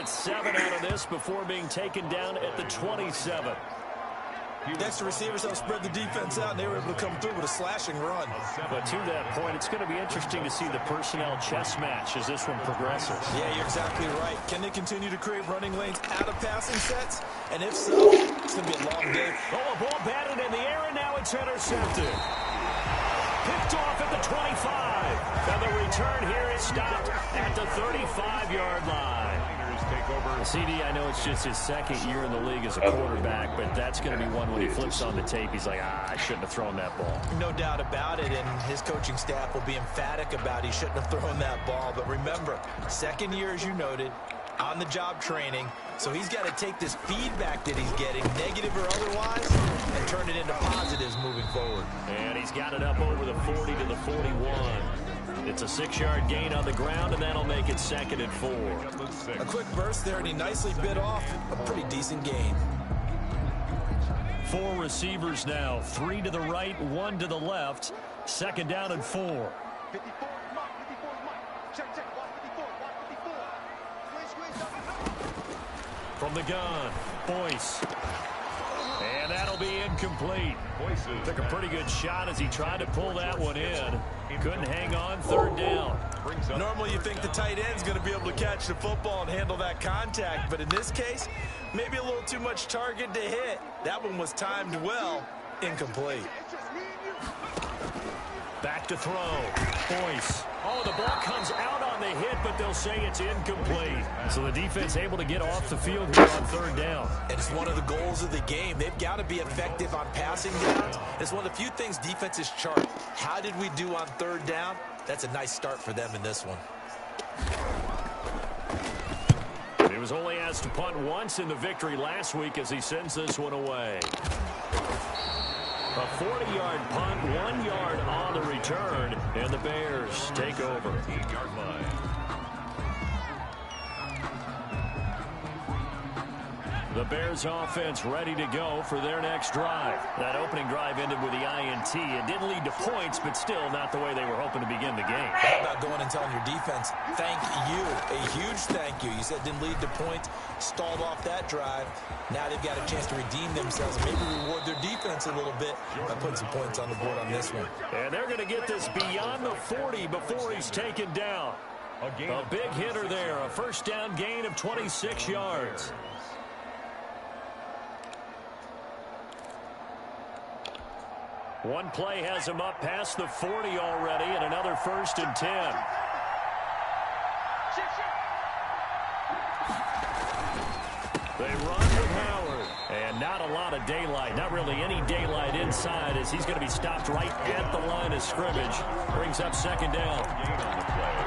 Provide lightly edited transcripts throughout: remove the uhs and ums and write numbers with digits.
get 7 out of this before being taken down at the 27. Next, the receivers helped spread the defense out, and they were able to come through with a slashing run. But to that point, it's going to be interesting to see the personnel chess match as this one progresses. Yeah, you're exactly right. Can they continue to create running lanes out of passing sets? And if so, it's going to be a long day. Oh, a ball batted in the air, and now it's intercepted. Picked off at the 25. And the return here is stopped at the 35-yard line. CD, I know it's just his second year in the league as a quarterback, but that's going to be one when he flips on the tape. He's like, I shouldn't have thrown that ball. No doubt about it, and his coaching staff will be emphatic about he shouldn't have thrown that ball. But remember, second year, as you noted, on-the-job training, so he's got to take this feedback that he's getting, negative or otherwise, and turn it into positives moving forward. And he's got it up over the 40 to the 41. It's a 6-yard gain on the ground, and that'll make it 2nd and 4. A quick burst there, and he nicely bit off a pretty decent gain. 4 receivers now, 3 to the right, 1 to the left. 2nd down and 4. From the gun, Boyce. And that'll be incomplete. Took a pretty good shot as he tried to pull that one in. Couldn't hang on, 3rd down. Normally you think the tight end's going to be able to catch the football and handle that contact, but in this case, maybe a little too much target to hit. That one was timed well, incomplete. Back to throw, Boyce. Oh, the ball comes out on the hit, but they'll say it's incomplete. So the defense able to get off the field here on 3rd down. And it's one of the goals of the game. They've got to be effective on passing downs. It's one of the few things defenses chart. How did we do on 3rd down? That's a nice start for them in this one. He was only asked to punt once in the victory last week as he sends this one away. A 40-yard punt, 1 yard on the return, and the Bears take over. 8-yard line. The Bears offense ready to go for their next drive. That opening drive ended with the INT. It didn't lead to points, but still not the way they were hoping to begin the game. How about going and telling your defense, thank you, a huge thank you. You said didn't lead to points, stalled off that drive. Now they've got a chance to redeem themselves and maybe reward their defense a little bit by putting some points on the board on this one. And they're going to get this beyond the 40 before he's taken down. A big hitter there, a 1st down gain of 26 yards. One play has him up past the 40 already, and another 1st and 10. They run with Howard, and not a lot of daylight, not really any daylight inside as he's going to be stopped right at the line of scrimmage. Brings up 2nd down.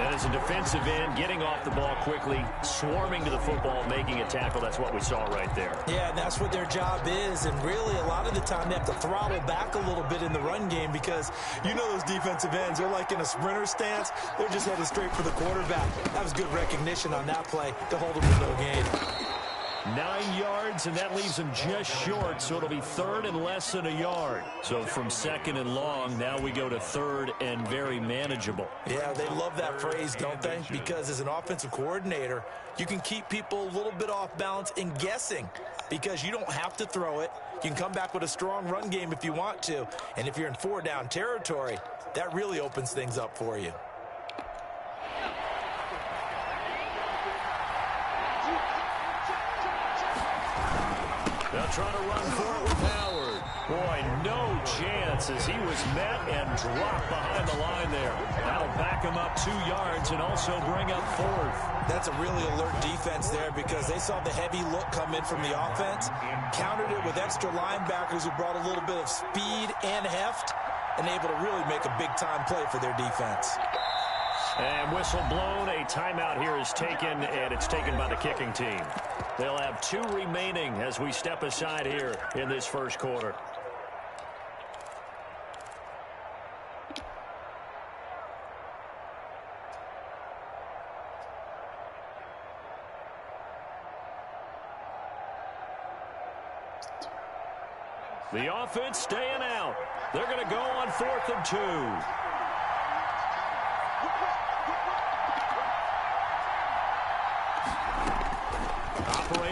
And as a defensive end, getting off the ball quickly, swarming to the football, making a tackle, that's what we saw right there. Yeah, and that's what their job is, and really a lot of the time they have to throttle back a little bit in the run game because you know those defensive ends, they're like in a sprinter stance, they're just headed straight for the quarterback. That was good recognition on that play to hold him to no gain. 9 yards, and that leaves him just short, so it'll be 3rd and less than a yard. So from 2nd and long, now we go to 3rd and very manageable. Yeah, they love that phrase, don't they? Because as an offensive coordinator, you can keep people a little bit off balance and guessing because you don't have to throw it. You can come back with a strong run game if you want to. And if you're in 4-down territory, that really opens things up for you. They'll try to run for it with Howard. Boy, no chance as he was met and dropped behind the line there. That'll back him up 2 yards and also bring up 4th. That's a really alert defense there because they saw the heavy look come in from the offense, countered it with extra linebackers who brought a little bit of speed and heft, and able to really make a big-time play for their defense. And whistle blown, a timeout here is taken, and it's taken by the kicking team. They'll have 2 remaining as we step aside here in this 1st quarter. The offense staying out. They're going to go on 4th and 2.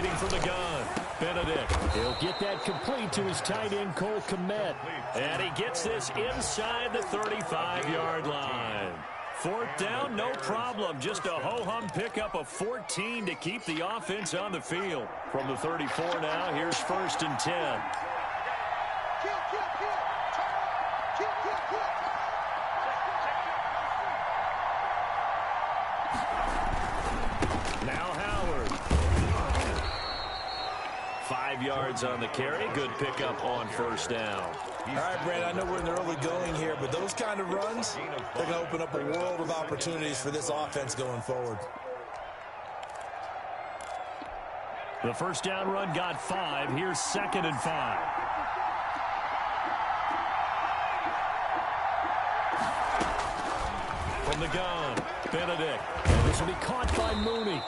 waiting from the gun. Benedict. He'll get that complete to his tight end, Cole Kmet. And he gets this inside the 35-yard line. Fourth down, no problem. Just a ho-hum pickup of 14 to keep the offense on the field. From the 34 now, here's 1st and 10. Now Howard. 5 yards on the carry. Good pickup on 1st down. All right, Brandon, I know we're in the early going here, but those kind of runs, they're going to open up a world of opportunities for this offense going forward. The 1st down run got 5. Here's 2nd and 5. From the gun, Benedict. And this will be caught by Mooney.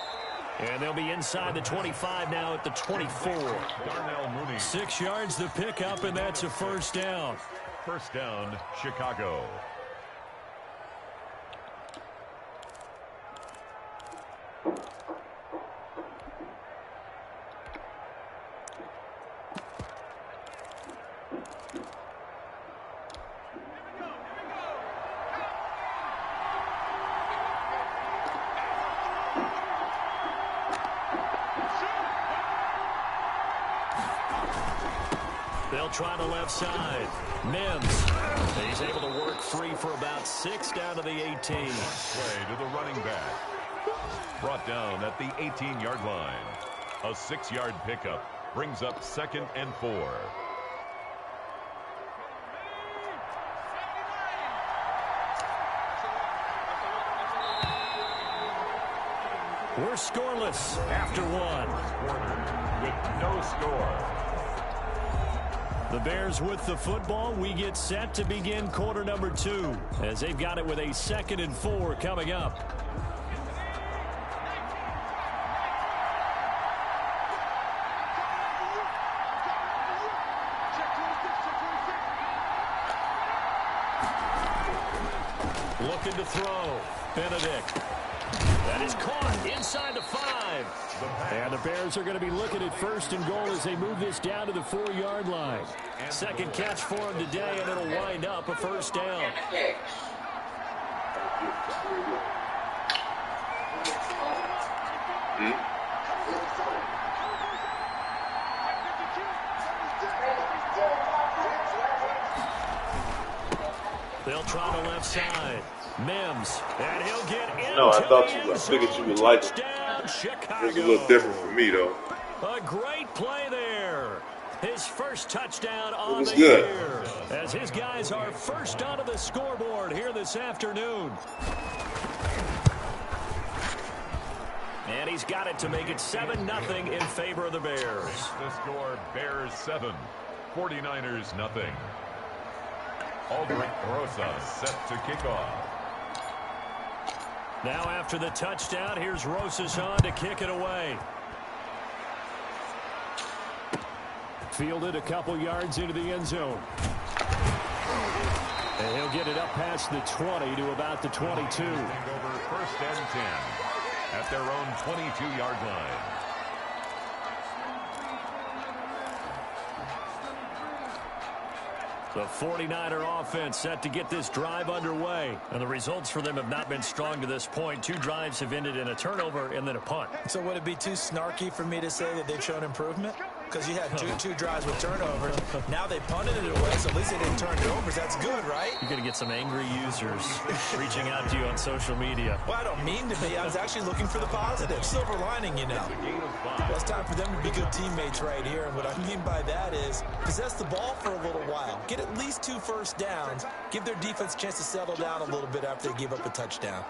And they'll be inside the 25 now at the 24. Darnell Mooney. 6 yards to pick up, and that's a 1st down. 1st down, Chicago. They'll try the left side. Mims. He's able to work free for about 6 down to the 18. Play to the running back. Brought down at the 18-yard line. A 6-yard pickup brings up 2nd and 4. We're scoreless after 1. With no score. The Bears with the football. We get set to begin quarter number 2 as they've got it with a 2nd and 4 coming up. Looking to throw. Benedict. That is caught inside the 5. And the Bears are going to be looking at 1st and goal as they move this down to the 4-yard line. 2nd catch for him today, and it'll wind up a 1st down. They'll try the left side. Mims, and he'll get into No, I thought the you, I end figured zone. you would like it. Touchdown, Chicago. It's a little different for me, though. A great play there. His first touchdown on was the good. year. As his guys are first onto the scoreboard here this afternoon. And he's got it to make it 7-0 in favor of the Bears. The score, Bears 7, 49ers nothing. Aldrich Rosa set to kick off. Now after the touchdown, here's Rosas on to kick it away. Fielded a couple yards into the end zone. And he'll get it up past the 20 to about the 22. Over 1st and 10 at their own 22-yard line. The 49er offense set to get this drive underway. And the results for them have not been strong to this point. 2 drives have ended in a turnover and then a punt. So would it be too snarky for me to say that they've shown improvement? Because you had two drives with turnovers. Now they punted it away, so at least they didn't turn it over. That's good, right? You're going to get some angry users reaching out to you on social media. Well, I don't mean to be. I was actually looking for the positive. Silver lining, you know. Well, it's time for them to be good teammates right here. And what I mean by that is possess the ball for a little while. Get at least 2 first downs. Give their defense a chance to settle down a little bit after they give up a touchdown.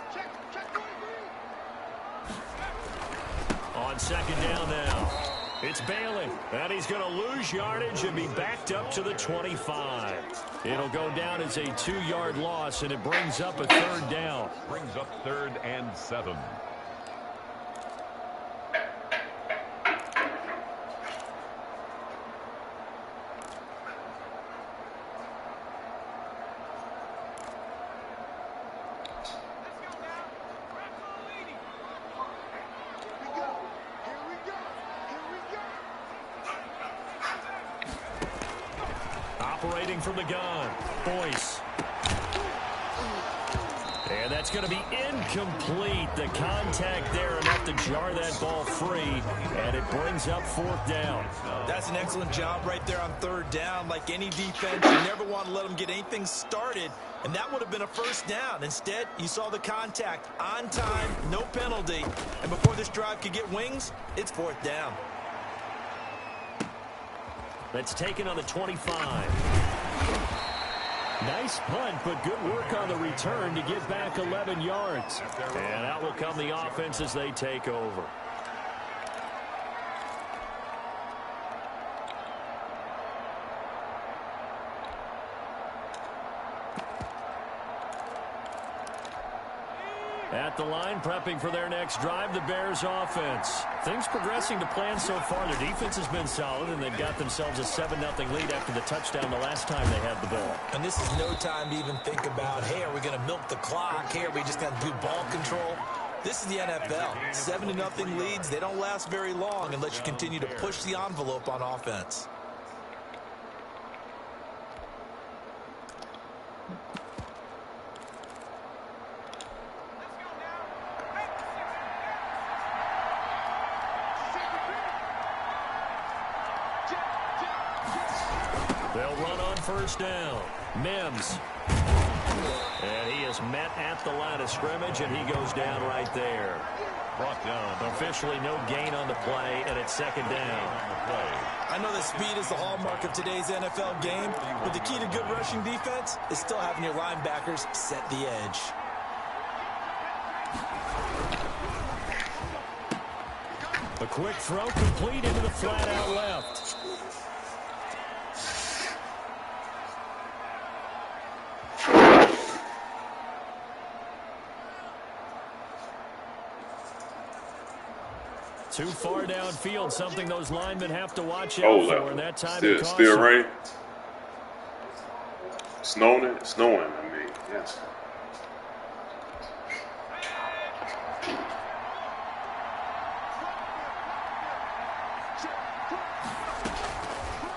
On 2nd down now. It's Bailey, and he's going to lose yardage and be backed up to the 25. It'll go down as a 2-yard loss, and it brings up a 3rd down. Brings up 3rd and 7. operating from the gun. Boyce. And that's going to be incomplete. The contact there enough to jar that ball free, and it brings up 4th down. That's an excellent job right there on 3rd down. Like any defense, you never want to let them get anything started, and that would have been a 1st down. Instead, you saw the contact on time, no penalty, and before this drive could get wings, it's 4th down. That's taken on the 25. Nice punt, but good work on the return to get back 11 yards. And out will come the offense as they take over. At the line, prepping for their next drive, the Bears offense. Things progressing to plan so far. Their defense has been solid, and they've got themselves a 7-0 lead after the touchdown the last time they had the ball. And this is no time to even think about, hey, are we going to milk the clock? Hey, are we just going to do ball control? This is the NFL. 7-0 leads, they don't last very long unless you continue to push the envelope on offense. They'll run on 1st down. Mims. And he is met at the line of scrimmage, and he goes down right there. Brought down. Officially no gain on the play, and it's 2nd down. I know that speed is the hallmark of today's NFL game, but the key to good rushing defense is still having your linebackers set the edge. A quick throw complete into the flat out left. Too far downfield, something those linemen have to watch out for, and that time still rain. Snowing, I mean, yes.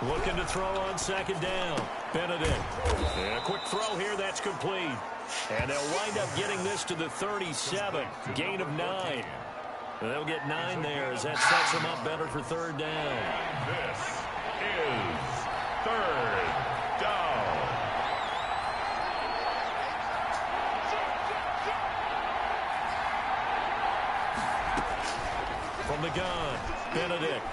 Looking to throw on 2nd down. Benedict. And a quick throw here, that's complete. And they'll wind up getting this to the 37. Gain of 9. And they'll get 9 there as that sets them up better for 3rd down. This is 3rd down. From the gun, Benedict.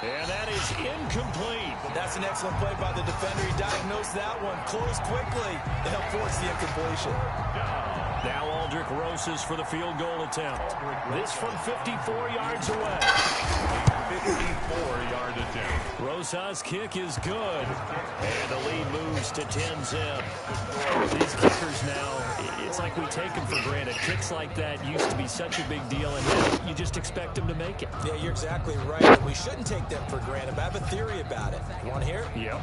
And that is incomplete. That's an excellent play by the defender. He diagnosed that one, closed quickly, and helped force the incompletion. Now Aldrick Rosas for the field goal attempt. This from 54 yards away. 54-yard attempt. Rosas' kick is good. And the lead moves to 10-zip. These kickers now, it's like we take them for granted. Kicks like that used to be such a big deal, and now you just expect them to make it. Yeah, you're exactly right. We shouldn't take them for granted, but I have a theory about it. You want to hear it? Yep.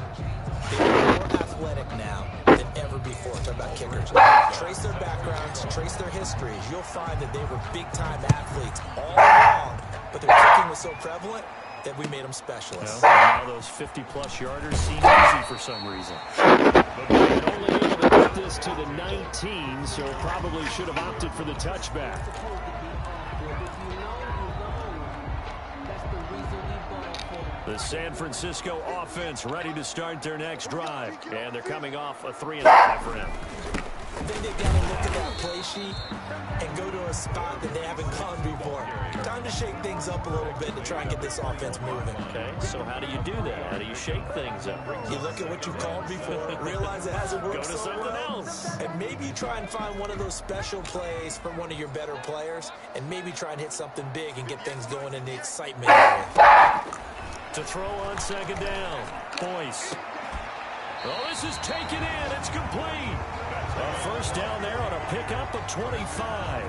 They're more athletic now than ever before. Talk about kickers. Trace their backgrounds, trace their histories. You'll find that they were big-time athletes all along, but their kicking was so prevalent that we made them specialists. Well, now those 50-plus yarders seem easy for some reason. But they're only able to get this to the 19, so probably should have opted for the touchback. The San Francisco offense ready to start their next drive. And they're coming off a 3-and-out for him. I think they've got to look at that play sheet and go to a spot that they haven't gone before. Time to shake things up a little bit to try and get this offense moving. Okay, so how do you do that? How do you shake things up? You look at what you called before, realize it hasn't worked Go to so something well, else. and maybe you try and find one of those special plays from one of your better players, and maybe try and hit something big and get things going in the excitement area. To throw on 2nd down. Boyce. Oh, this is taken in. It's complete. A 1st down there on a pickup of 25.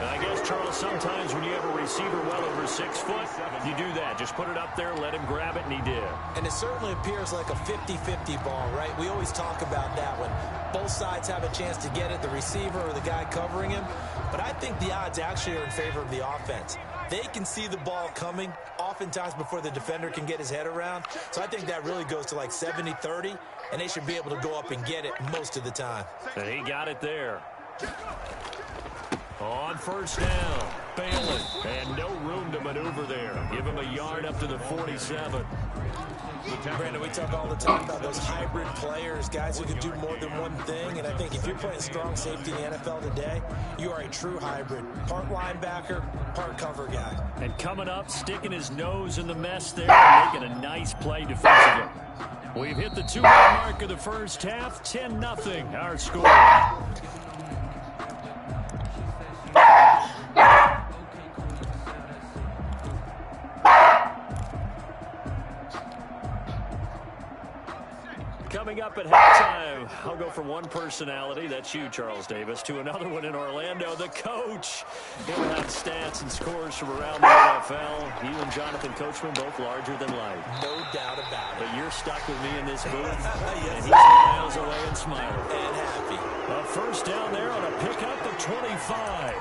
And I guess, Charles, sometimes when you have a receiver well over 6 foot, you do that. Just put it up there, let him grab it, and he did. And it certainly appears like a 50-50 ball, right? We always talk about that when both sides have a chance to get it, the receiver or the guy covering him. But I think the odds actually are in favor of the offense. They can see the ball coming. oftentimes before the defender can get his head around. So I think that really goes to like 70-30, and they should be able to go up and get it most of the time. And he got it there. On first down, Bailey. And no room to maneuver there. Give him a yard up to the 47. Brandon, we talk all the time about those hybrid players, guys who can do more than one thing. And I think if you're playing strong safety in the NFL today, you are a true hybrid. Part linebacker, part cover guy. And coming up, sticking his nose in the mess there and making a nice play defensively. We've hit the 2-minute mark of the first half. 10-0 our score. Coming up at halftime, I'll go from one personality, that's you, Charles Davis, to another one in Orlando, the coach. He'll have stats and scores from around the NFL. You and Jonathan Coachman both larger than life. No doubt about it. But you're stuck with me in this booth, yes, and he's miles away and smiling. And happy. A first down there on a pickup of 25.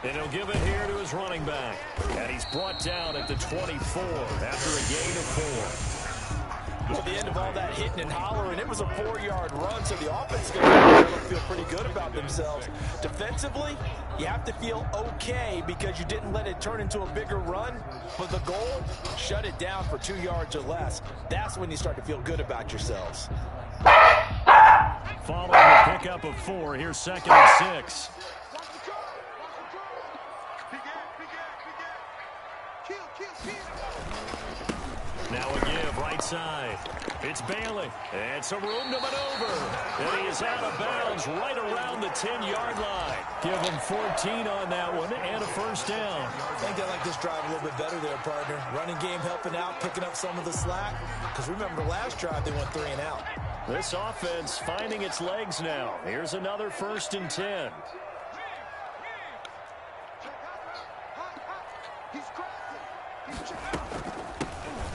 And he'll give it here to his running back. And he's brought down at the 24 after a gain of 4. Well, the end of all that hitting and hollering, it was a 4-yard run, so the offense is going to feel pretty good about themselves. Defensively, you have to feel okay because you didn't let it turn into a bigger run. But the goal, shut it down for 2 yards or less. That's when you start to feel good about yourselves. Following the pickup of 4, here's 2nd and 6. Now a give, right side. It's Bailey. And some room to maneuver. And he is out of bounds right around the 10-yard line. Give him 14 on that one and a first down. I think they like this drive a little bit better there, partner. Running game helping out, picking up some of the slack. Because remember, last drive they went 3 and out. This offense finding its legs now. Here's another 1st and 10.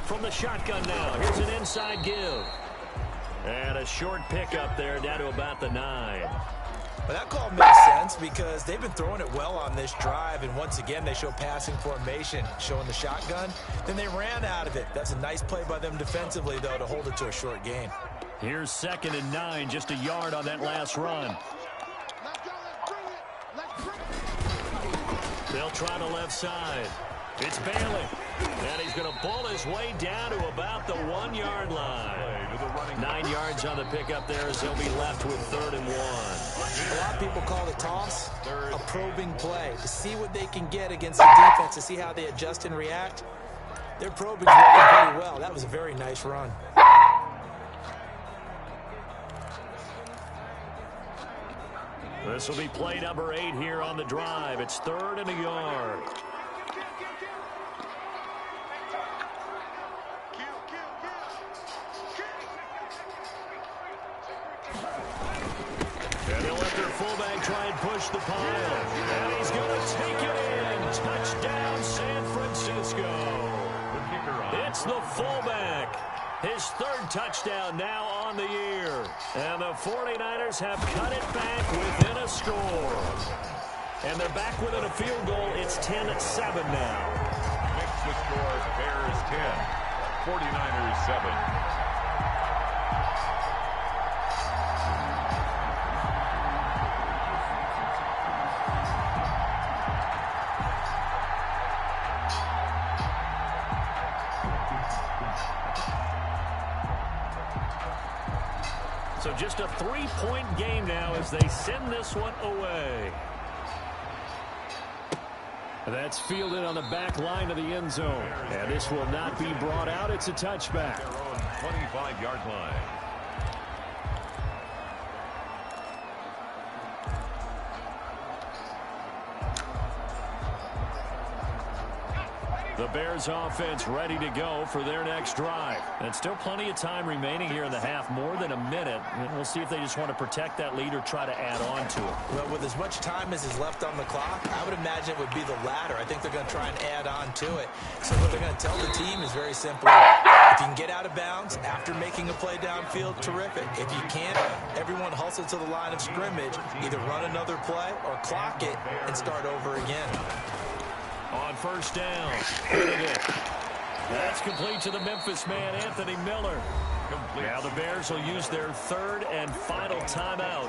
From the shotgun now, here's an inside give. And a short pickup there down to about the 9. But that call makes sense because they've been throwing it well on this drive, and once again they show passing formation, showing the shotgun. Then they ran out of it. That's a nice play by them defensively, though, to hold it to a short game. Here's 2nd and 9, just a yard on that last run. They'll try the left side. It's Bailey. And he's going to pull his way down to about the 1-yard line. 9 yards on the pickup there as he'll be left with 3rd and 1. A lot of people call the toss a probing play to see what they can get against the defense, to see how they adjust and react. Their probing's working pretty well. That was a very nice run. This will be play number 8 here on the drive. It's 3rd and a yard. And they'll let their fullback try and push the pile. And he's going to take it in. Touchdown, San Francisco. It's the fullback. His 3rd touchdown now on the year. And the 49ers have cut it back within a score. And they're back within a field goal. It's 10-7 now. Makes the score Bears 10, 49ers 7. So just a 3-point game now as they send this one away. That's fielded on the back line of the end zone. And this will not be brought out. It's a touchback. Their own 25-yard line. The Bears offense ready to go for their next drive. And still plenty of time remaining here in the half, more than a minute. And we'll see if they just want to protect that lead or try to add on to it. Well, with as much time as is left on the clock, I would imagine it would be the latter. I think they're going to try and add on to it. So what they're going to tell the team is very simple. If you can get out of bounds after making a play downfield, terrific. If you can't, everyone hustle to the line of scrimmage, either run another play or clock it and start over again. On first down, that's complete to the Memphis man, Anthony Miller. Now the Bears will use their third and final timeout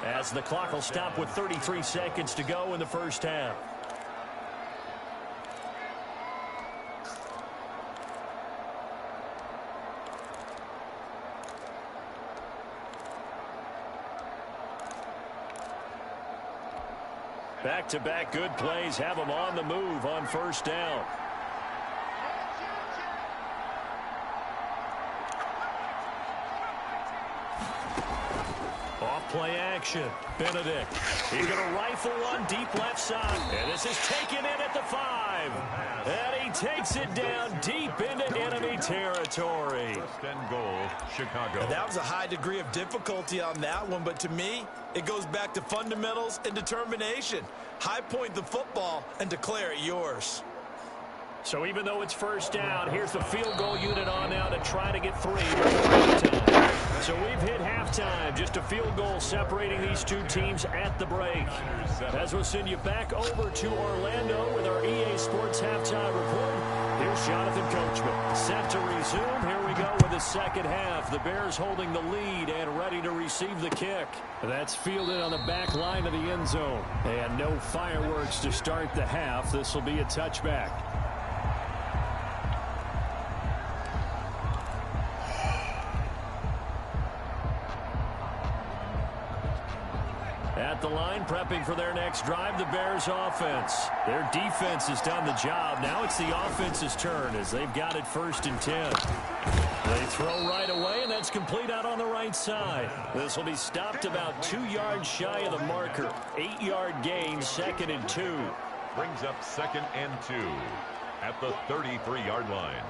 as the clock will stop with 33 seconds to go in the first half. Back-to-back good plays have them on the move on first down. Off-play action. Benedict. He's going to rifle one deep left side. And this is taken in at the 5. And he takes it down deep into enemy territory. First and goal, Chicago. And that was a high degree of difficulty on that one, but to me, it goes back to fundamentals and determination. High point the football and declare it yours. So even though it's first down, here's the field goal unit on now to try to get 3 before halftime. So we've hit halftime. Just a field goal separating these two teams at the break. As we'll send you back over to Orlando with our EA Sports Halftime Report. Here's Jonathan Coachman. Set to resume. Here we go with the second half. The Bears holding the lead and ready to receive the kick. That's fielded on the back line of the end zone. And no fireworks to start the half. This will be a touchback. At the line, prepping for their next drive, the Bears offense. Their defense has done the job. Now it's the offense's turn as they've got it 1st and 10. They throw right away, and that's complete out on the right side. This will be stopped about 2 yards shy of the marker. 8-yard gain, 2nd and 2. Brings up 2nd and 2 at the 33-yard line.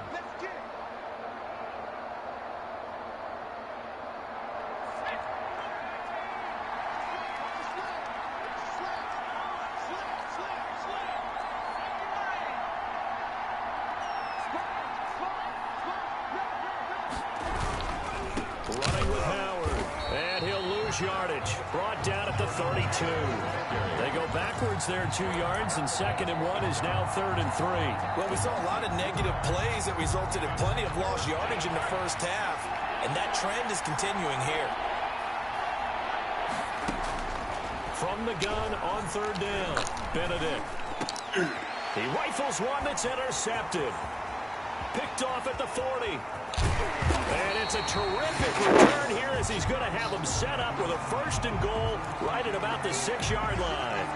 Running with Howard, and he'll lose yardage. Brought down at the 32. They go backwards there 2 yards, and 2nd and 1 is now 3rd and 3. Well, we saw a lot of negative plays that resulted in plenty of lost yardage in the first half, and that trend is continuing here. From the gun on 3rd down, Benedict. He rifles one that's intercepted. Picked off at the 40. And it's a terrific return here as he's going to have them set up with a 1st and goal right at about the 6-yard line.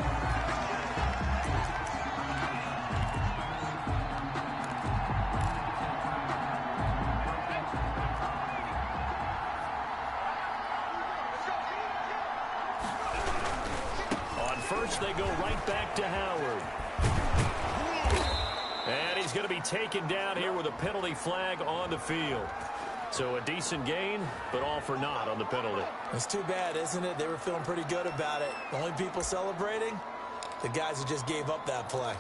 On first, they go right back to Howard. And he's going to be taken down here with a penalty flag on the field. So a decent gain, but all for naught on the penalty. It's too bad, isn't it? They were feeling pretty good about it. The only people celebrating, the guys who just gave up that play.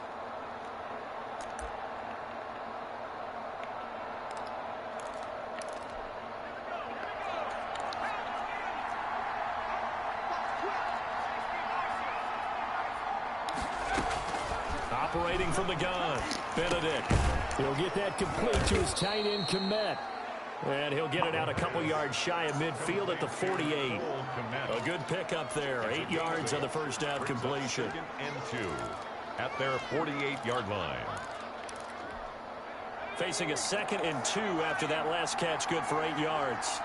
Operating from the gun, Benedict. He'll get that complete to his tight end, Kmet. And he'll get it out a couple yards shy of midfield at the 48. A good pickup there. 8 yards on the first down completion. 2nd and 2 at their 48-yard line. Facing a 2nd and 2 after that last catch, good for 8 yards.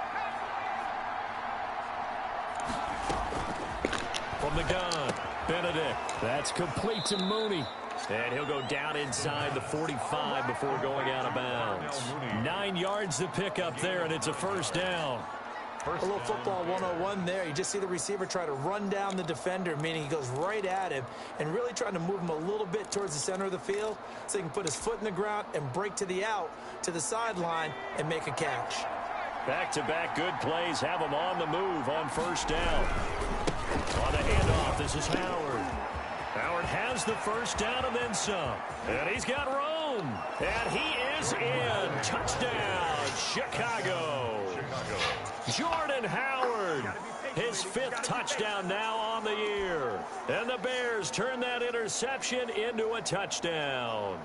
From the gun, Benedict. That's complete to Mooney. And he'll go down inside the 45 before going out of bounds. 9 yards to pick up there, and it's a 1st down. A little football 101 there. You just see the receiver try to run down the defender, meaning he goes right at him and really trying to move him a little bit towards the center of the field so he can put his foot in the ground and break to the out, to the sideline, and make a catch. Back-to-back good plays have him on the move on first down. On the handoff, this is Howard. Howard has the first down and then some. And he's got room. And he is in. Touchdown, Chicago. Jordan Howard, his 5th touchdown now on the year. And the Bears turn that interception into a touchdown.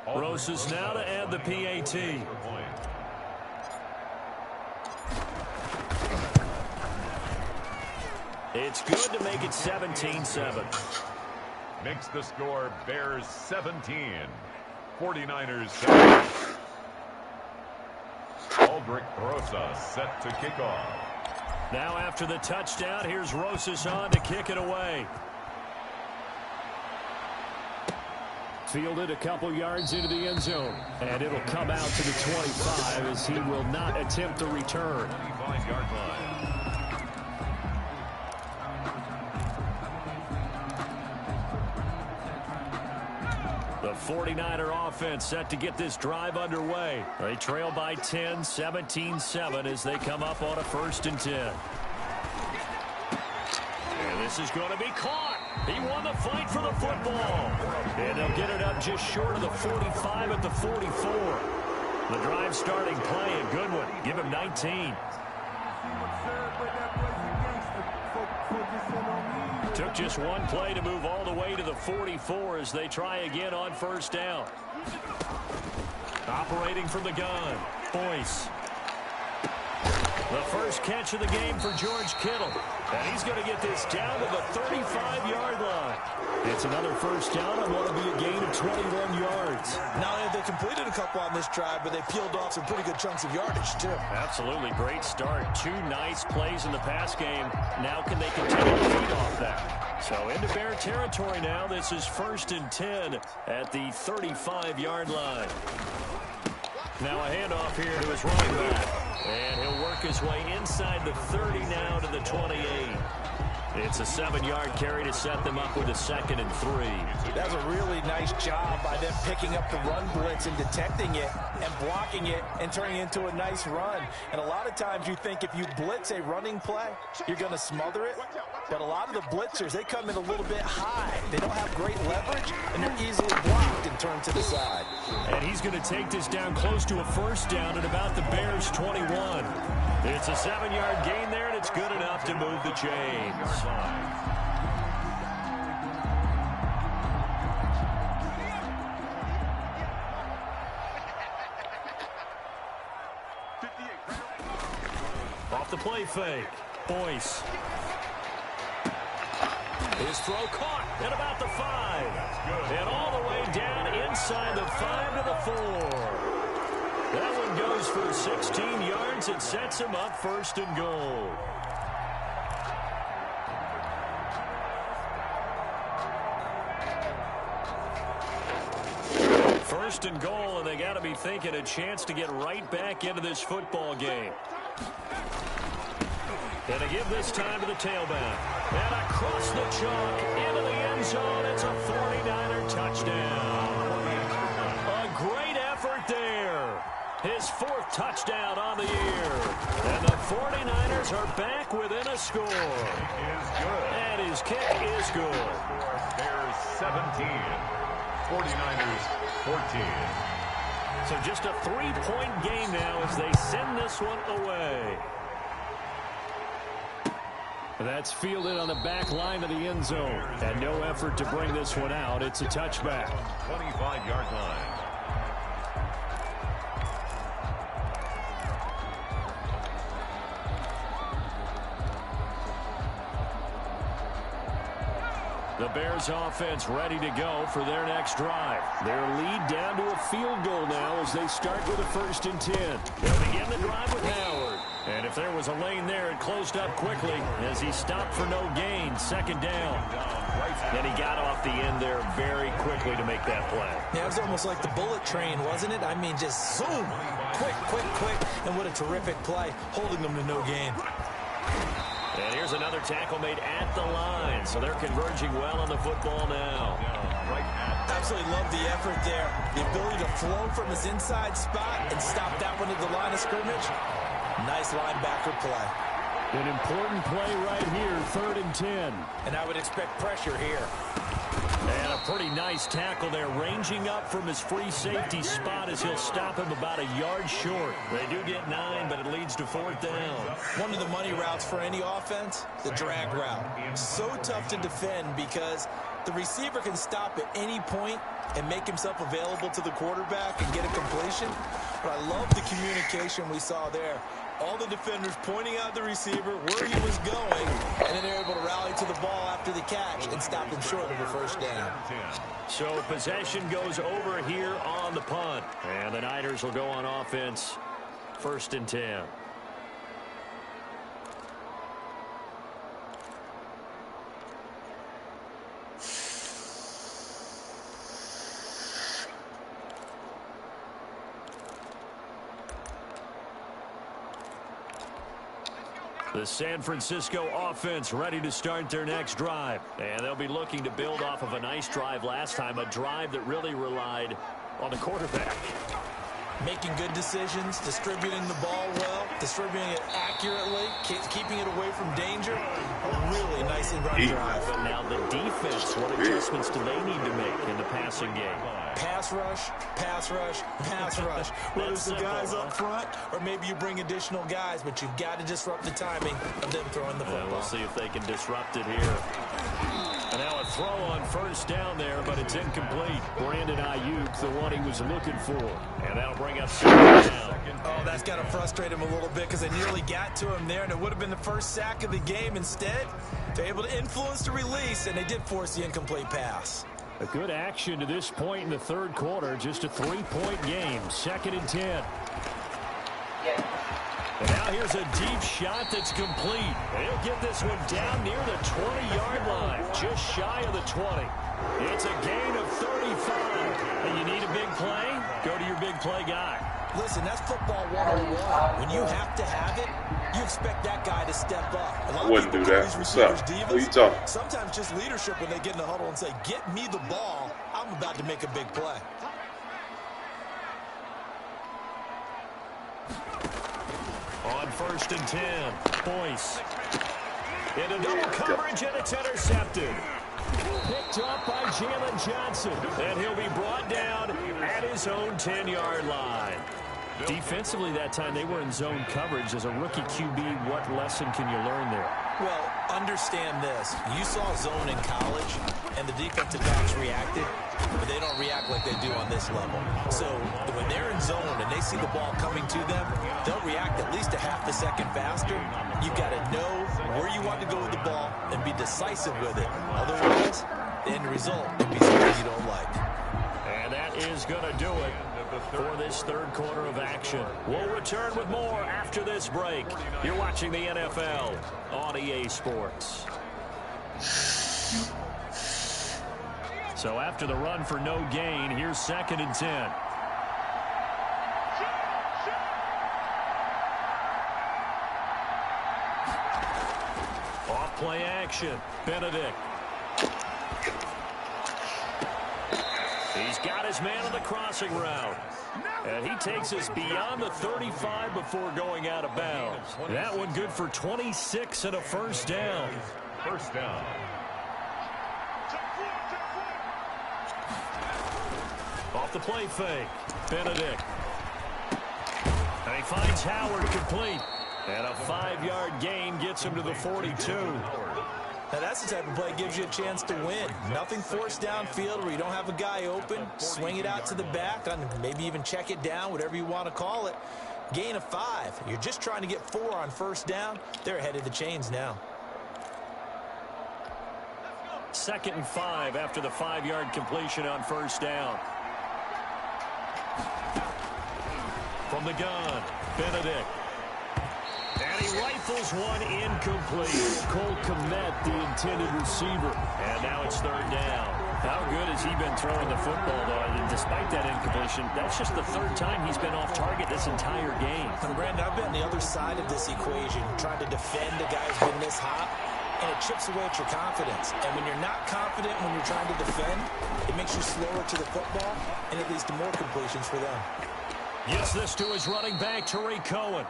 Rosas now to add the PAT. It's good to make it 17-7. Makes the score Bears 17. 49ers 7. Aldrich Rosas set to kick off. Now after the touchdown, here's Rosas on to kick it away. Fielded a couple yards into the end zone. And it'll come out to the 25 as he will not attempt the return. 25-yard line. The 49er offense set to get this drive underway. They trail by 10, 17-7 as they come up on a 1st and 10. And this is going to be caught. He won the fight for the football. And they'll get it up just short of the 45 at the 44. The drive starting play, a good one. Give him 19. Took just one play to move all the way to the 44 as they try again on first down. Operating from the gun, Boyce. The first catch of the game for George Kittle. And he's going to get this down to the 35-yard line. It's another first down on what will be a gain of 21 yards. Not only have they completed a couple on this drive, but they peeled off some pretty good chunks of yardage, too. Absolutely. Great start. 2 nice plays in the pass game. Now can they continue to feed off that? So into Bear territory now. This is 1st and 10 at the 35-yard line. Now a handoff here to his running back. And he'll work his way inside the 30 now to the 28. It's a 7-yard carry to set them up with a 2nd and 3. That's a really nice job by them picking up the run blitz and detecting it and blocking it and turning it into a nice run. And a lot of times you think if you blitz a running play, you're going to smother it. But a lot of the blitzers, they come in a little bit high. They don't have great leverage, and they're easily blocked and turned to the side. And he's going to take this down close to a first down at about the Bears' 21. It's a 7-yard gain there, and it's good enough to move the chains. Off the play fake, Boyce. His throw caught at about the 5. And all the way down inside the 5 to the 4. That one goes for 16 yards. It sets him up 1st and goal. First and goal, and they got to be thinking a chance to get right back into this football game. And to give this time to the tailback. And across the chalk into the end zone. It's a 49er touchdown. A great effort there. His 4th touchdown on the year. And the 49ers are back within a score. And his kick is good. Bears 17. 49ers 14. So just a 3-point game now as they send this one away. That's fielded on the back line of the end zone. And no effort to bring this one out. It's a touchback. 25-yard line. The Bears offense ready to go for their next drive. Their lead down to a field goal now as they start with a 1st and 10. They'll begin the drive with Howard. And if there was a lane there, it closed up quickly as he stopped for no gain. Second down. And he got off the end there very quickly to make that play. Yeah, it was almost like the bullet train, wasn't it? I mean, just zoom. Quick, quick, quick. And what a terrific play, holding them to no gain. And here's another tackle made at the line. So they're converging well on the football now. Absolutely love the effort there. The ability to flow from his inside spot and stop that one at the line of scrimmage. Nice linebacker play. An important play right here, 3rd and 10. And I would expect pressure here. And a pretty nice tackle there, ranging up from his free safety spot as he'll stop him about a yard short. They do get 9, but it leads to 4th down. One of the money routes for any offense, the drag route. So tough to defend because the receiver can stop at any point and make himself available to the quarterback and get a completion. But I love the communication we saw there. All the defenders pointing out the receiver where he was going, and then they're able to rally to the ball after the catch and stop him short of a 1st down. So possession goes over here on the punt. And the Niners will go on offense, 1st and 10. The San Francisco offense ready to start their next drive. And they'll be looking to build off of a nice drive last time, a drive that really relied on the quarterback. Making good decisions, distributing the ball well, distributing it accurately, keeping it away from danger. A really nicely run drive. But now the defense, what adjustments do they need to make in the passing game? Pass rush, pass rush, pass rush. Whether it's the guys up front or maybe you bring additional guys, but you've got to disrupt the timing of them throwing the football. We'll see if they can disrupt it here. And now a throw on 1st down there, but it's incomplete. Brandon Ayuk, the one he was looking for. And that'll bring up 2nd down. Oh, that's got to frustrate him a little bit because they nearly got to him there, and it would have been the first sack of the game. Instead, they're able to influence the release, and they did force the incomplete pass. A good action to this point in the 3rd quarter. Just a 3-point game. 2nd and 10. And now here's a deep shot that's complete. And he'll get this one down near the 20-yard line. Just shy of the 20. It's a gain of 35. And you need a big play? Go to your big play guy. Listen, that's football 101. When you have to have it, you expect that guy to step up. I wouldn't do that. What's up? Who you talking? Sometimes just leadership when they get in the huddle and say, get me the ball. I'm about to make a big play. On 1st and 10, Boyce. Into double coverage, and it's intercepted. Picked up by Jalen Johnson. And he'll be brought down at his own 10-yard line. Defensively that time, they were in zone coverage. As a rookie QB, what lesson can you learn there? Well, understand this. You saw zone in college, and the defensive backs reacted, but they don't react like they do on this level. So when they're in zone and they see the ball coming to them, they'll react at least a half a second faster. You've got to know where you want to go with the ball and be decisive with it. Otherwise, the end result could be something you don't like. And that is going to do it for this 3rd quarter of action. We'll return with more after this break. You're watching the NFL on EA Sports. So after the run for no gain, here's 2nd and 10. Off play action. Benedict. He's got his man on the crossing route. And he takes us beyond the 35 before going out of bounds. That one good for 26 and a 1st down. 1st down. Off the play fake. Benedict. And he finds Howard complete. And a 5-yard gain gets him to the 42. Now, that's the type of play that gives you a chance to win. Nothing forced downfield where you don't have a guy open. Swing it out to the back, maybe even check it down, whatever you want to call it. Gain of 5. You're just trying to get 4 on 1st down. They're ahead of the chains now. 2nd and 5 after the 5-yard completion on 1st down. From the gun, Benedict. And he rifles one incomplete. Cole Kmet, the intended receiver. And now it's third down. How good has he been throwing the football, though? And despite that incompletion, that's just the third time he's been off target this entire game. And Brandon, I've been on the other side of this equation, trying to defend a guy who's been this hot, and it chips away at your confidence. And when you're not confident when you're trying to defend, it makes you slower to the football, and it leads to more completions for them. Gets this to his running back, Tariq Cohen.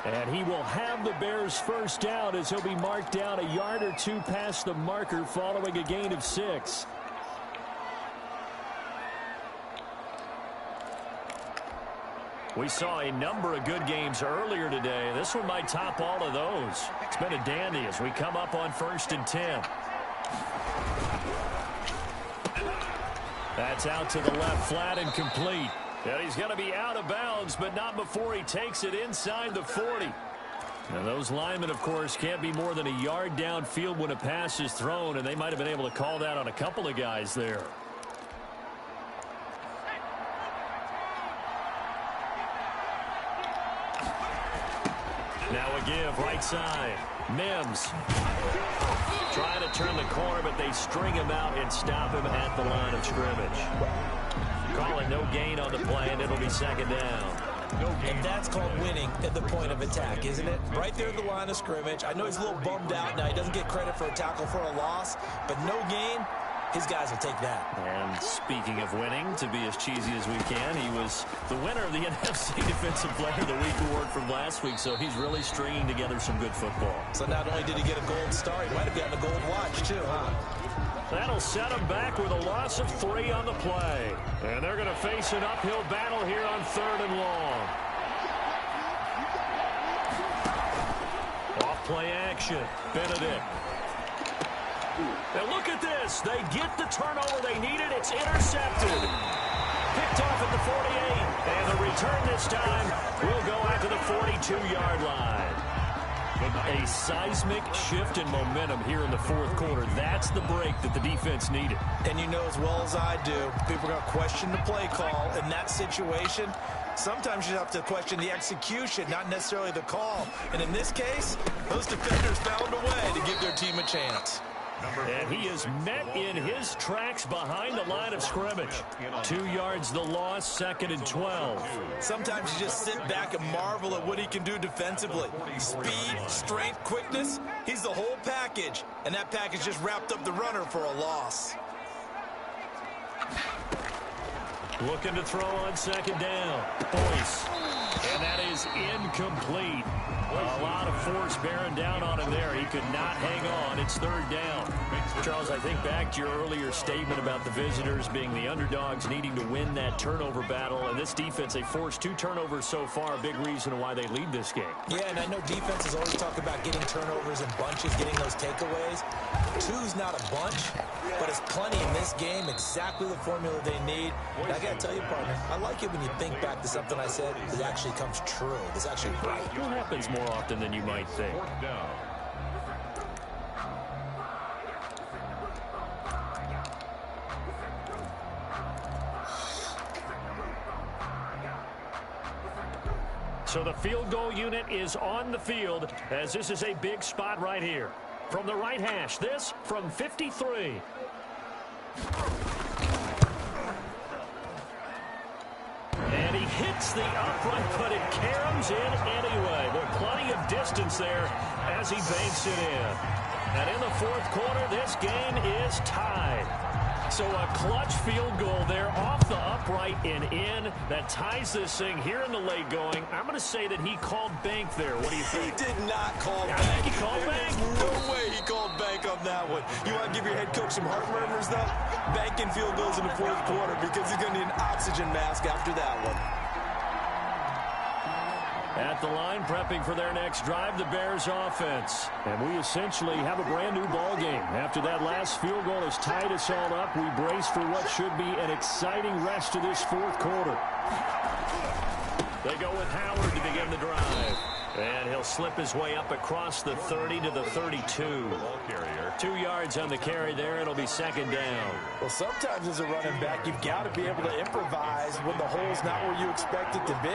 And he will have the Bears first down as he'll be marked down a yard or two past the marker following a gain of 6. We saw a number of good games earlier today. This one might top all of those. It's been a dandy as we come up on 1st and 10. That's out to the left, flat and complete. And he's going to be out of bounds, but not before he takes it inside the 40. Now, those linemen, of course, can't be more than a yard downfield when a pass is thrown, and they might have been able to call that on a couple of guys there. Now a give, right side. Mims trying to turn the corner, but they string him out and stop him at the line of scrimmage. Calling no gain on the play, and it'll be second down. And that's called winning at the point of attack, isn't it? Right there at the line of scrimmage. I know he's a little bummed out now. He doesn't get credit for a tackle for a loss, but no gain, his guys will take that. And speaking of winning, to be as cheesy as we can, he was the winner of the NFC Defensive Player of the Week award from last week, so he's really stringing together some good football. So not only did he get a gold star, he might have gotten a gold watch too, huh? That'll set him back with a loss of 3 on the play. And they're going to face an uphill battle here on 3rd and long. Off play action. Benedict. Now look at this. They get the turnover they needed. It's intercepted. Picked off at the 48. And the return this time will go out to the 42-yard line. A seismic shift in momentum here in the 4th quarter. That's the break that the defense needed. And you know as well as I do, people are going to question the play call in that situation. Sometimes you have to question the execution, not necessarily the call. And in this case, those defenders found a way to give their team a chance. And he is met in his tracks behind the line of scrimmage. 2 yards the loss, 2nd and 12. Sometimes you just sit back and marvel at what he can do defensively. Speed, strength, quickness, he's the whole package. And that package just wrapped up the runner for a loss. Looking to throw on 2nd down. Boyce. And that is incomplete. A lot of force bearing down on him there. He could not hang on. It's 3rd down. Charles, I think back to your earlier statement about the visitors being the underdogs needing to win that turnover battle. And this defense, they forced 2 turnovers so far. A big reason why they lead this game. Yeah, and I know defenses always talk about getting turnovers in bunches, getting those takeaways. 2's not a bunch, but it's plenty in this game. Exactly the formula they need. And I got to tell you, partner, I like it when you think back to something I said that actually comes true. It's actually right. It happens more often than you might think. So the field goal unit is on the field as this is a big spot right here. From the right hash, this from 53. And he hits the upright, but it caroms in anyway. But plenty of distance there as he banks it in. And in the 4th quarter, this game is tied. So a clutch field goal there off the upright and in. That ties this thing here in the late going. I'm going to say that he called bank there. What do you think? He did not call bank. I think he called bank. There's no way he called bank on that one. You want to give your head coach some heart murmurs, though? Banking field goals in the 4th quarter because he's going to need an oxygen mask after that one. At the line, prepping for their next drive, the Bears offense. And we essentially have a brand new ball game. After that last field goal has tied us all up, we brace for what should be an exciting rest to this 4th quarter. They go with Howard to begin the drive. And he'll slip his way up across the 30 to the 32. Ball carrier. 2 yards on the carry there. It'll be second down. Well, sometimes as a running back, you've got to be able to improvise when the hole's not where you expect it to be.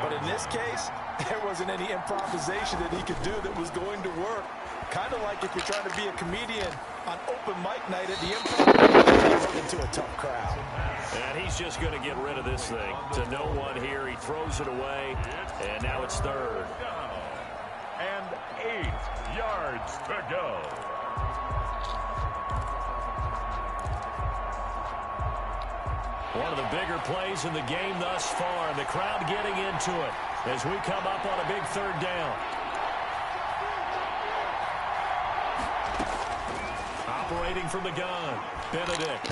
But in this case, there wasn't any improvisation that he could do that was going to work. Kind of like if you're trying to be a comedian on open mic night at the Improv, run into a tough crowd. And he's just going to get rid of this thing. To no one here. He throws it away. And now it's third. And 8 yards to go. One of the bigger plays in the game thus far. And the crowd getting into it as we come up on a big third down. Operating from the gun, Benedict.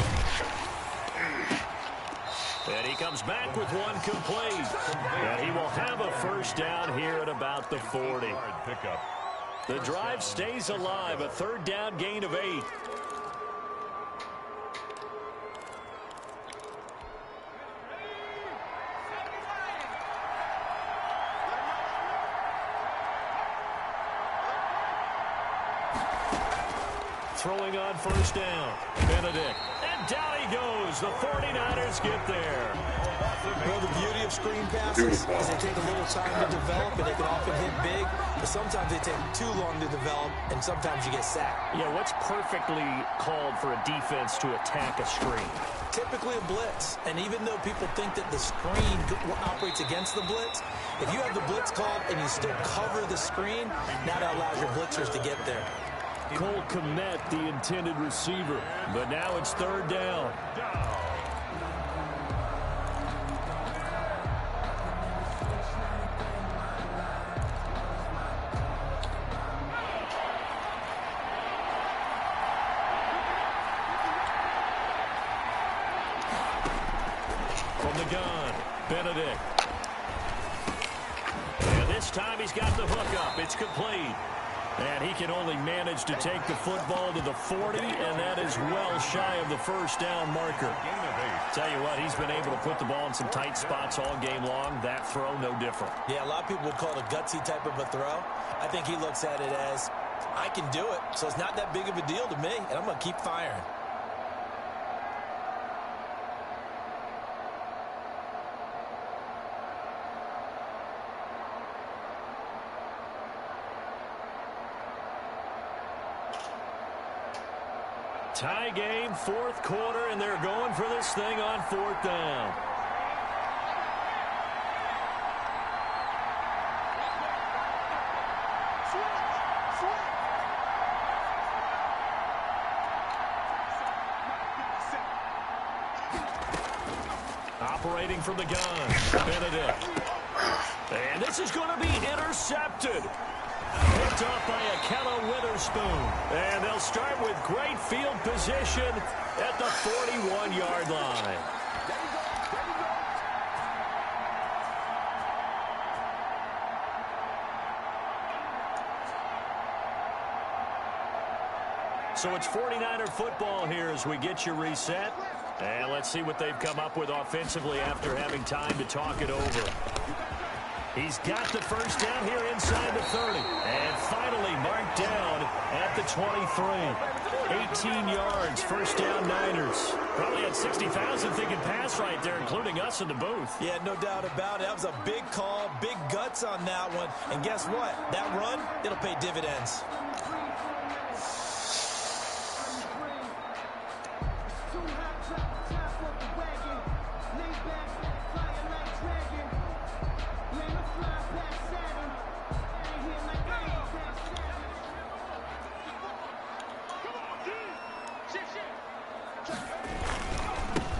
And he comes back with one complete. And he will have a first down here at about the 40. The drive stays alive, a third down gain of 8. Throwing on first down, Benedict. And down he goes. The 49ers get there. Well, the beauty of screen passes is they take a little time to develop, and they can often hit big, but sometimes they take too long to develop, and sometimes you get sacked. Yeah, what's perfectly called for a defense to attack a screen? Typically a blitz, and even though people think that the screen operates against the blitz, if you have the blitz called and you still cover the screen, now that allows your blitzers to get there. Cole Kmet, the intended receiver. But now it's third down. From the gun, Benedict. And this time he's got the hook up. It's complete. And he can only manage to take the football to the 40, and that is well shy of the first down marker. Tell you what, he's been able to put the ball in some tight spots all game long. That throw, no different. Yeah, a lot of people would call it a gutsy type of a throw. I think he looks at it as, I can do it, so it's not that big of a deal to me, and I'm going to keep firing. Tie game, fourth quarter, and they're going for this thing on fourth down. Operating from the gun, Benedict. And this is going to be intercepted. Picked off by Akella Witherspoon. And they'll start with great field position at the 41-yard line. So it's 49er football here as we get you reset. And let's see what they've come up with offensively after having time to talk it over. He's got the first down here inside the 30. And finally marked down at the 23. 18 yards, first down Niners. Probably had 60,000 thinking pass right there, including us in the booth. Yeah, no doubt about it. That was a big call, big guts on that one. And guess what? That run, it'll pay dividends.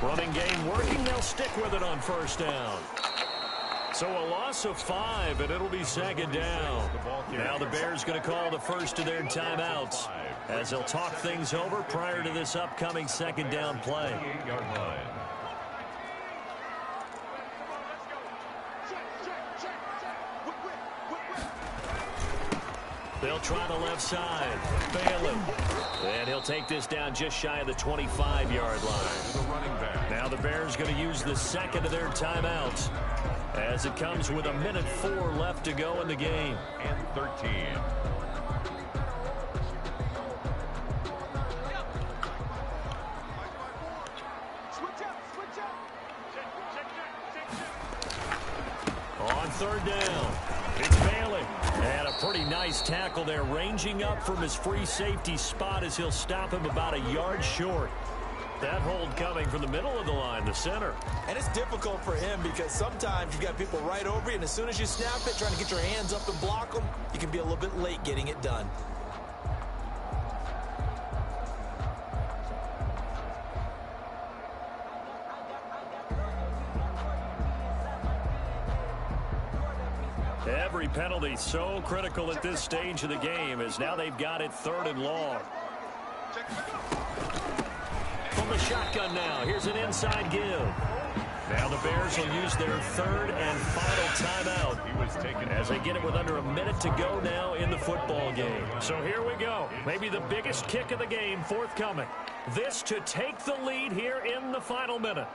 Running game working. They'll stick with it on first down. So a loss of 5, and it'll be second down. Now the Bears going to call the first of their timeouts as they'll talk things over prior to this upcoming second down play. They'll try the left side. Balin. And he'll take this down just shy of the 25-yard line. Now the Bears going to use the second of their timeouts. as it comes with 1:04 left to go in the game. And 13. On third down, it's Bailey. And a pretty nice tackle there, ranging up from his free safety spot as he'll stop him about a yard short. That hold coming from the middle of the line, the center. And it's difficult for him because sometimes you've got people right over you, and as soon as you snap it, trying to get your hands up and block them, you can be a little bit late getting it done. Every penalty so critical at this stage of the game as now they've got it 3rd and long. From the shotgun now, here's an inside give. Now the Bears will use their 3rd and final timeout. He was taken as they get it with under a minute to go now in the football game. So here we go. Maybe the biggest kick of the game forthcoming. This to take the lead here in the final minute.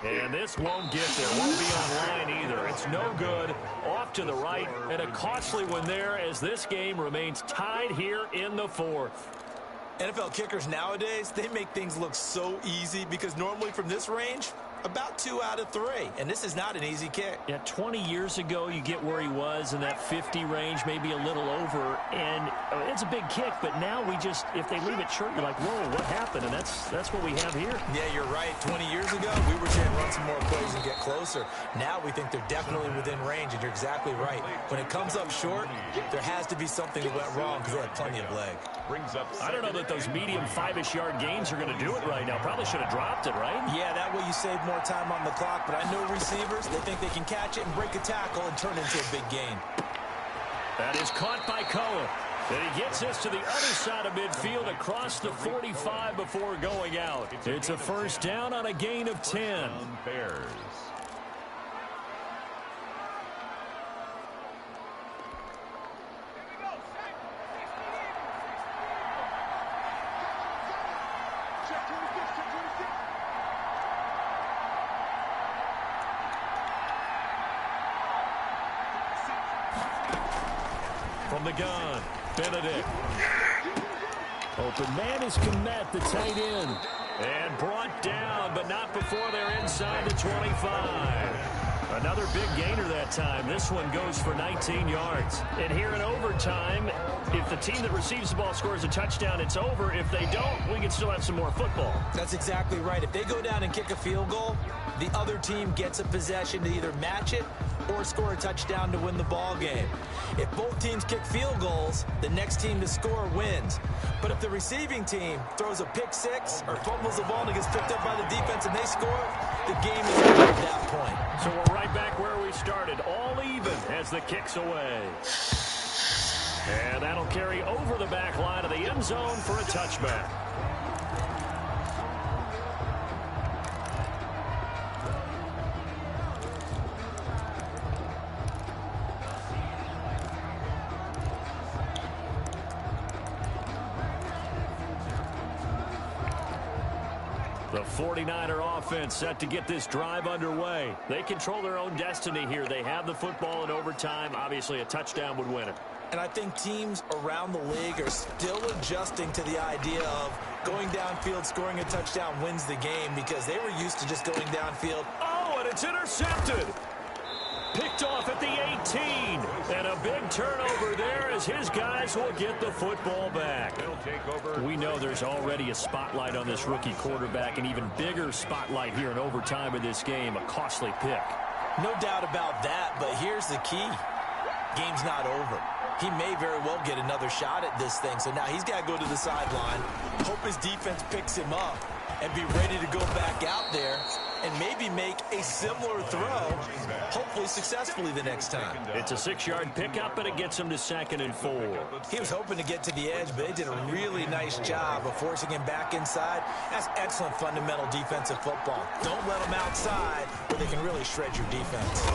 And this won't get there. Won't be online either. It's no good. Off to the right. And a costly one there as this game remains tied here in the 4th. NFL kickers nowadays, they make things look so easy because normally from this range, about 2 out of 3. And this is not an easy kick. Yeah, 20 years ago, you get where he was in that 50 range, maybe a little over. And it's a big kick, but now we just, if they leave it short, you're like, whoa, what happened? And that's what we have here. Yeah, you're right. 20 years ago, we were saying run some more plays and get closer. Now we think they're definitely within range, and you're exactly right. When it comes up short, there has to be something that went wrong because they had plenty of leg. Brings up I don't know that those medium 5-ish yard gains are going to do it right now. Probably should have dropped it, right? Yeah, that way you save more time on the clock, but I know receivers, they think they can catch it and break a tackle and turn it into a big gain. That is caught by Cohen. And he gets us to the other side of midfield across the 45 before going out. It's a first down on a gain of 10. Bears. From the gun, Benedict. Open man is Kmet, the tight end. And brought down, but not before they're inside the 25. Another big gainer that time. This one goes for 19 yards. And here in overtime, if the team that receives the ball scores a touchdown, it's over. If they don't, we can still have some more football. That's exactly right. If they go down and kick a field goal, the other team gets a possession to either match it or score a touchdown to win the ball game. If both teams kick field goals, the next team to score wins. But if the receiving team throws a pick six or fumbles the ball and it gets picked up by the defense and they score, the game is over at that point. So we're right back where we started, all even as the kick's away. And that'll carry over the back line of the end zone for a touchback. The 49er offense set to get this drive underway. They control their own destiny here. They have the football in overtime. Obviously, a touchdown would win it. And I think teams around the league are still adjusting to the idea of going downfield, scoring a touchdown wins the game because they were used to just going downfield. Oh, and it's intercepted. Picked off at the 18. And a big turnover there as his guys will get the football back. We know there's already a spotlight on this rookie quarterback, an even bigger spotlight here in overtime of this game, a costly pick. No doubt about that, but here's the key. Game's not over. He may very well get another shot at this thing, so now he's got to go to the sideline, hope his defense picks him up, and be ready to go back out there and maybe make a similar throw, hopefully successfully the next time. It's a 6-yard pickup, and it gets him to 2nd and 4. He was hoping to get to the edge, but they did a really nice job of forcing him back inside. That's excellent fundamental defensive football. Don't let them outside where they can really shred your defense.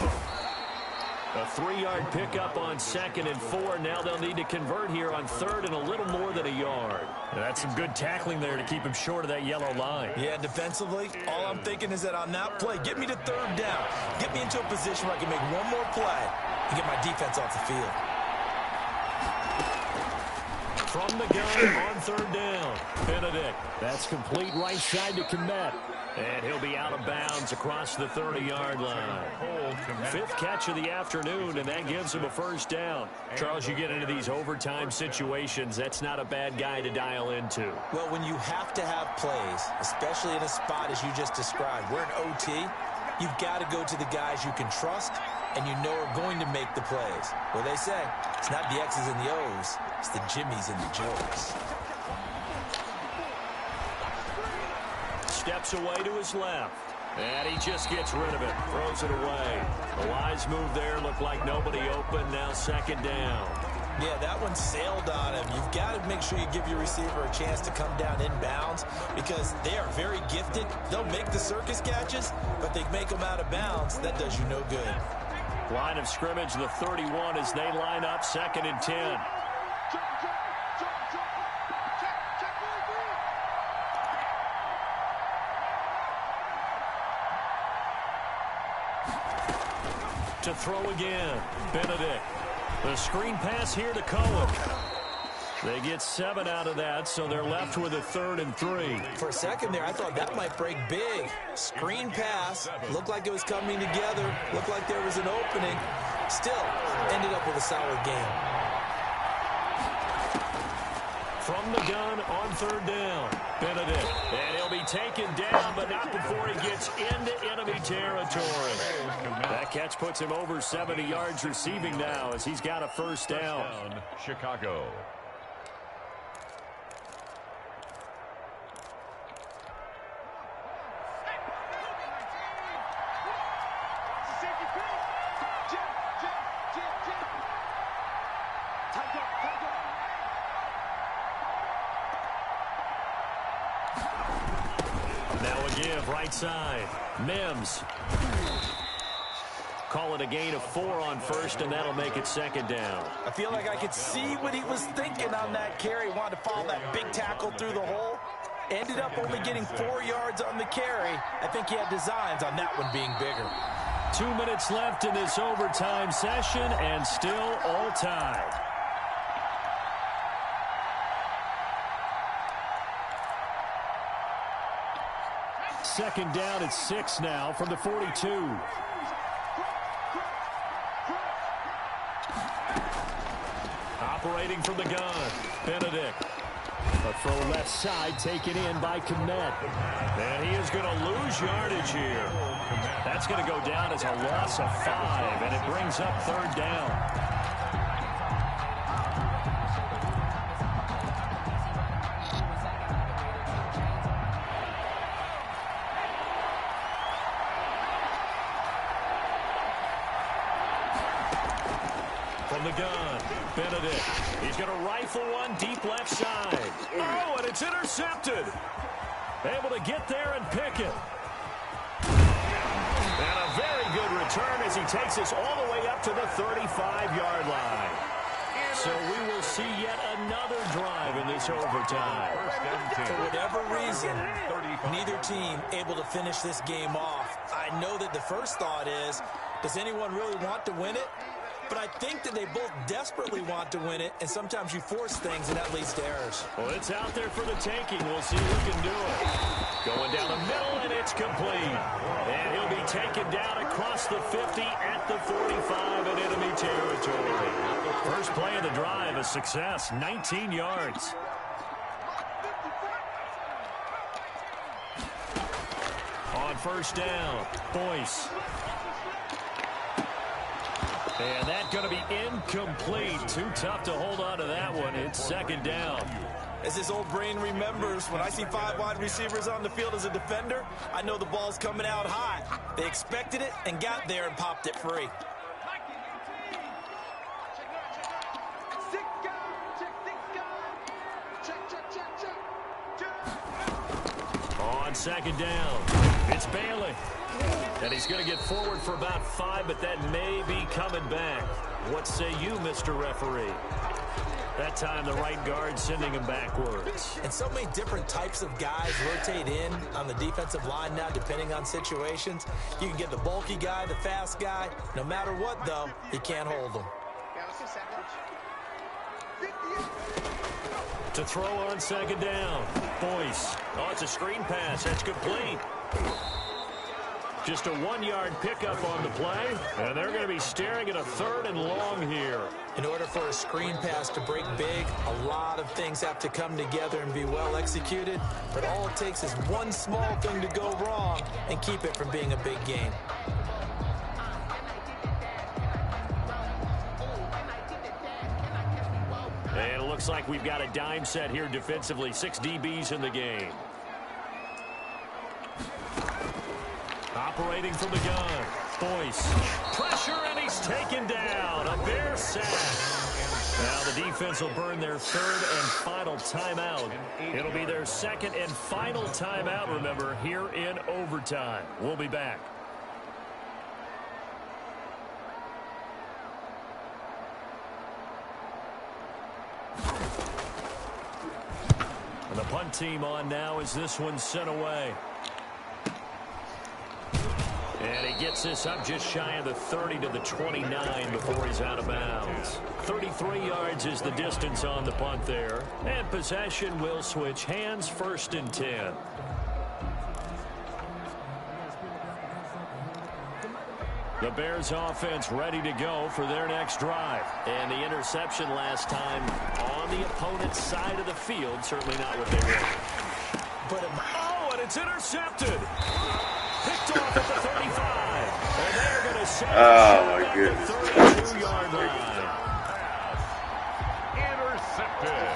A 3-yard pickup on 2nd and 4. Now they'll need to convert here on 3rd and a little more than a yard. That's some good tackling there to keep him short of that yellow line. Yeah, defensively, all I'm thinking is that on that play, get me to third down. Get me into a position where I can make one more play and get my defense off the field. From the gun on third down, Benedict. That's complete right side to Kmet. And he'll be out of bounds across the 30-yard line. Fifth catch of the afternoon, and that gives him a first down. Charles, you get into these overtime situations, that's not a bad guy to dial into. Well, when you have to have plays, especially in a spot as you just described, we're in OT, you've got to go to the guys you can trust and you know are going to make the plays. Well, they say it's not the X's and the O's, it's the Jimmies and the Joes. Steps away to his left. And he just gets rid of it. Throws it away. A wise move there. Looked like nobody open. Now second down. Yeah, that one sailed on him. You've got to make sure you give your receiver a chance to come down inbounds because they are very gifted. They'll make the circus catches, but they make them out of bounds. That does you no good. Line of scrimmage, the 31 as they line up 2nd and 10. To throw again, Benedict. The screen pass here to Cohen. They get 7 out of that, so they're left with a 3rd and 3. For a second there, I thought that might break big. Screen pass, looked like it was coming together, looked like there was an opening. Still, ended up with a solid game. From the gun on 3rd down, Benedict. And he'll be taken down, but not before he gets into enemy territory. That catch puts him over 70 yards receiving now as he's got a first down. Chicago. Right side, Mims. Call it a gain of 4 on first, and that'll make it 2nd down. I feel like I could see what he was thinking on that carry. Wanted to follow that big tackle through the hole. Ended up only getting 4 yards on the carry. I think he had designs on that one being bigger. 2 minutes left in this overtime session, and still all tied. Second down at 6 now from the 42. Operating from the gun, Benedict. A throw left side taken in by Kmet. And he is going to lose yardage here. That's going to go down as a loss of 5, and it brings up 3rd down. From the gun, Benedict. He's going to rifle one deep left side. Oh, and it's intercepted. Able to get there and pick it. And a very good return as he takes us all the way up to the 35-yard line. So we will see yet another drive in this overtime. For whatever reason, neither team able to finish this game off. I know that the first thought is, does anyone really want to win it? But I think that they both desperately want to win it, and sometimes you force things, and that leads to errors. Well, it's out there for the taking. We'll see who can do it. Going down the middle, and it's complete. And he'll be taken down across the 50 at the 45 in enemy territory. First play of the drive, a success, 19 yards. On first down, Boyce. And that's going to be incomplete. Too tough to hold on to that one. It's 2nd down. As his old brain remembers, when I see 5 wide receivers on the field as a defender, I know the ball's coming out high. They expected it and got there and popped it free. On 2nd down, it's Bailey. And he's going to get forward for about 5, but that may be coming back. What say you, Mr. Referee? That time the right guard sending him backwards. And so many different types of guys rotate in on the defensive line now, depending on situations. You can get the bulky guy, the fast guy. No matter what, though, you can't hold them. To throw on second down. Boyce. Oh, it's a screen pass. That's complete. Just a 1-yard pickup on the play, and they're going to be staring at a 3rd and long here. In order for a screen pass to break big, a lot of things have to come together and be well executed, but all it takes is one small thing to go wrong and keep it from being a big game. And it looks like we've got a dime set here defensively. 6 DBs in the game. Operating from the gun. Boyce. Pressure, and he's taken down. A Bear sack. Now the defense will burn their 3rd and final timeout. It'll be their 2nd and final timeout, remember, here in overtime. We'll be back. And the punt team on now as this one's sent away. And he gets this up just shy of the 30 to the 29 before he's out of bounds. 33 yards is the distance on the punt there. And possession will switch hands, 1st and 10. The Bears offense ready to go for their next drive. And the interception last time on the opponent's side of the field, certainly not what they wanted. Oh, and it's intercepted. Picked off at the 35. And they're going to send it at the 32-yard line. Intercepted.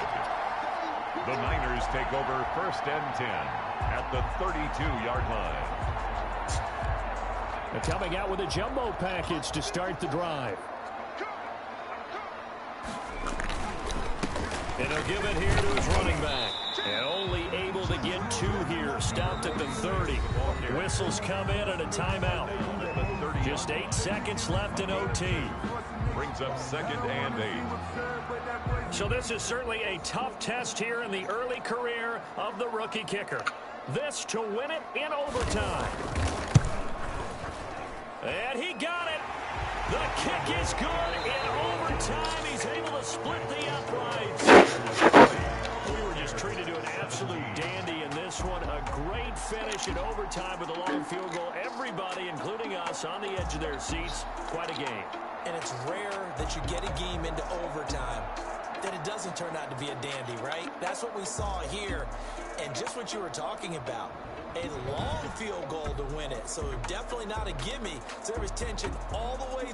The Niners take over 1st and 10 at the 32-yard line. And coming out with a jumbo package to start the drive. And he'll give it here to his running back. And only able to get 2 here. Stopped at the 30. Whistles come in and a timeout. Just 8 seconds left in OT. Brings up 2nd and 8. So this is certainly a tough test here in the early career of the rookie kicker. This to win it in overtime. And he got it. The kick is good in overtime. He's able to split the uprights. We were just treated to an absolute dandy in this one. A great finish in overtime with a long field goal. Everybody, including us, on the edge of their seats. Quite a game. And it's rare that you get a game into overtime that it doesn't turn out to be a dandy, right? That's what we saw here. And just what you were talking about. A long field goal to win it. So definitely not a gimme. So there was tension all the way